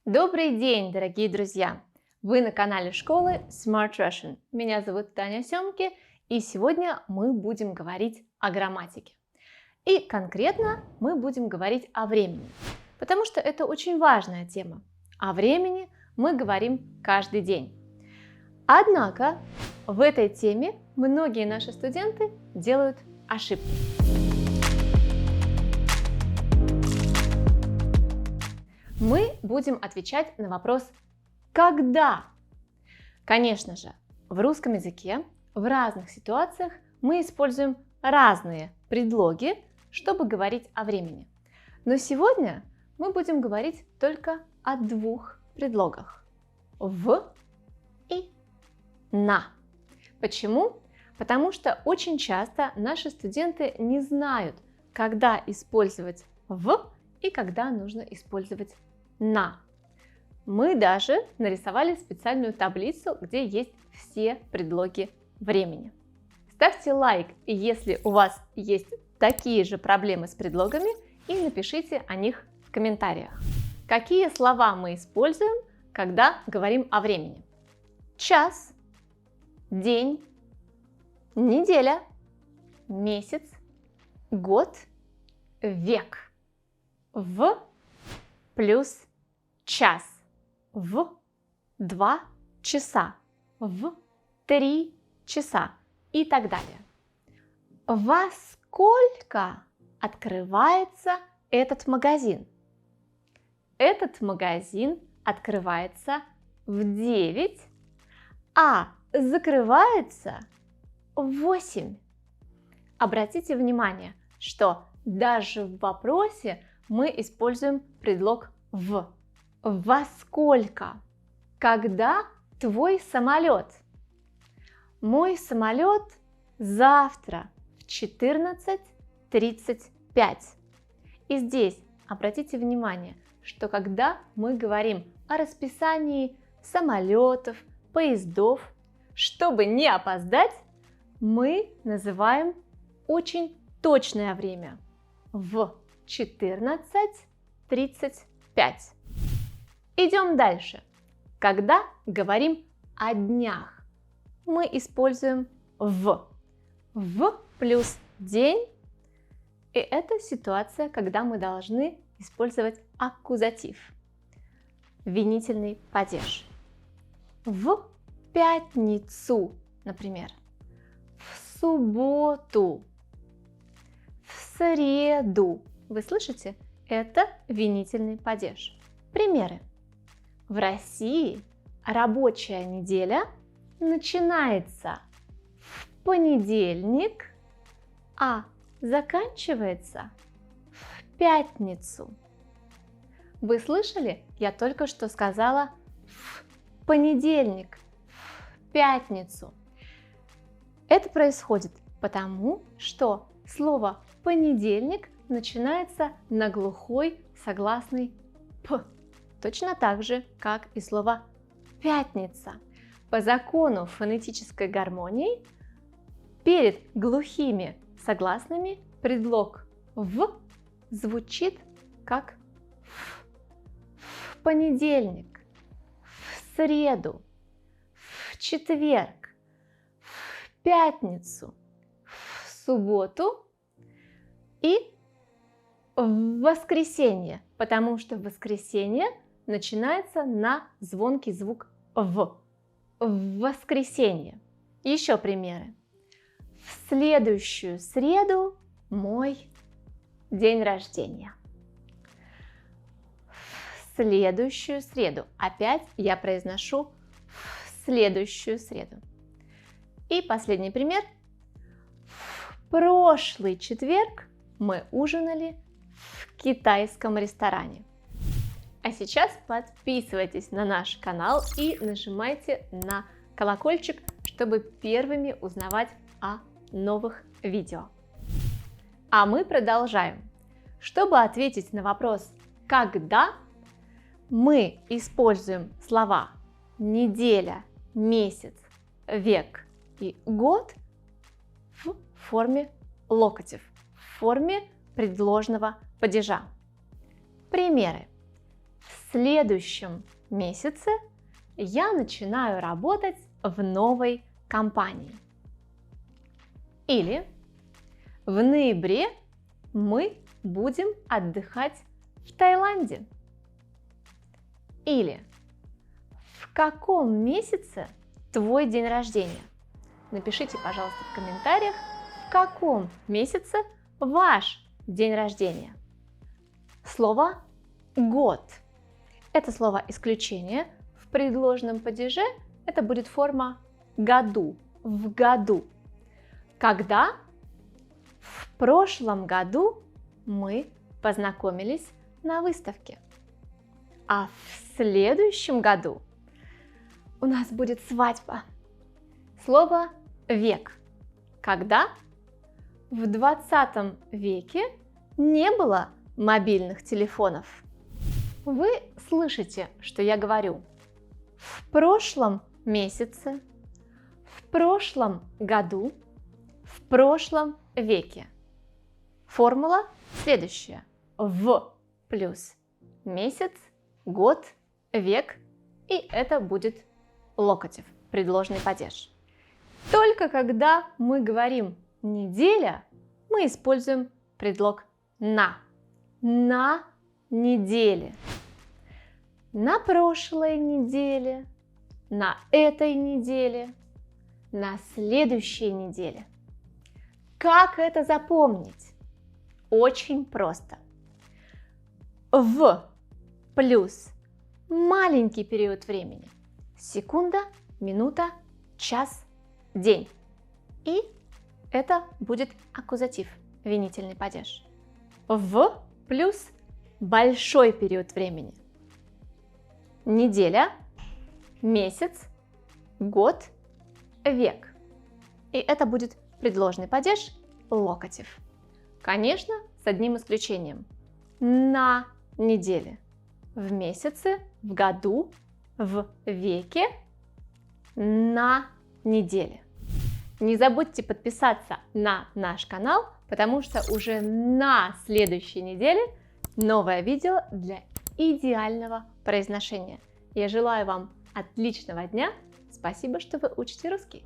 Добрый день, дорогие друзья! Вы на канале школы Smart Russian. Меня зовут Таня Семки, и сегодня мы будем говорить о грамматике. И конкретно мы будем говорить о времени, потому что это очень важная тема. О времени мы говорим каждый день. Однако в этой теме многие наши студенты делают ошибки. Мы будем отвечать на вопрос «когда?». Конечно же, в русском языке в разных ситуациях мы используем разные предлоги, чтобы говорить о времени. Но сегодня мы будем говорить только о двух предлогах – «в» и «на». Почему? Потому что очень часто наши студенты не знают, когда использовать «в» и когда нужно использовать «на». Мы даже нарисовали специальную таблицу, где есть все предлоги времени. Ставьте лайк, если у вас есть такие же проблемы с предлогами, и напишите о них в комментариях. Какие слова мы используем, когда говорим о времени? Час, день, неделя, месяц, год, век. В плюс час, в 2 часа, в 3 часа и так далее. Во сколько открывается этот магазин? Этот магазин открывается в 9, а закрывается в 8. Обратите внимание, что даже в вопросе мы используем предлог «в». Во сколько? Когда твой самолет? Мой самолет завтра в 14:35. И здесь обратите внимание, что когда мы говорим о расписании самолетов, поездов, чтобы не опоздать, мы называем очень точное время в 14:35. Идем дальше. Когда говорим о днях, мы используем «в». «В» плюс день. И это ситуация, когда мы должны использовать аккузатив. Винительный падеж. В пятницу, например. В субботу. В среду. Вы слышите? Это винительный падеж. Примеры. В России рабочая неделя начинается в понедельник, а заканчивается в пятницу. Вы слышали? Я только что сказала в понедельник, в пятницу. Это происходит потому, что слово «понедельник» начинается на глухой согласный «п», точно так же, как и слово «пятница». По закону фонетической гармонии перед глухими согласными предлог «в» звучит как «ф». В понедельник, в среду, в четверг, в пятницу, в субботу и в воскресенье, потому что в воскресенье начинается на звонкий звук «в». В воскресенье. Еще примеры. В следующую среду мой день рождения. В следующую среду. Опять я произношу в следующую среду. И последний пример. В прошлый четверг мы ужинали в китайском ресторане. А сейчас подписывайтесь на наш канал и нажимайте на колокольчик, чтобы первыми узнавать о новых видео. А мы продолжаем. Чтобы ответить на вопрос «когда?», мы используем слова неделя, месяц, век и год в форме локатив, в форме предложного падежа. Примеры. В следующем месяце я начинаю работать в новой компании. Или в ноябре мы будем отдыхать в Таиланде. Или в каком месяце твой день рождения? Напишите, пожалуйста, в комментариях, в каком месяце ваш день рождения. Слово год. Это слово исключение. В предложенном падеже это будет форма году, в году. Когда? В прошлом году мы познакомились на выставке. А в следующем году у нас будет свадьба. Слово век. Когда? В 20 веке не было мобильных телефонов. Вы слышите, что я говорю? В прошлом месяце, в прошлом году, в прошлом веке. Формула следующая. В плюс месяц, год, век, и это будет локатив, предложный падеж. Только когда мы говорим неделя, мы используем предлог на. На неделе. На прошлой неделе, на этой неделе, на следующей неделе. Как это запомнить? Очень просто. В плюс маленький период времени. Секунда, минута, час, день. И это будет аккузатив, винительный падеж. В плюс большой период времени. Неделя, месяц, год, век. И это будет предложный падеж, локатив. Конечно, с одним исключением. На неделе, в месяце, в году, в веке, на неделе. Не забудьте подписаться на наш канал, потому что уже на следующей неделе новое видео для идеального произношения. Я желаю вам отличного дня. Спасибо, что вы учите русский.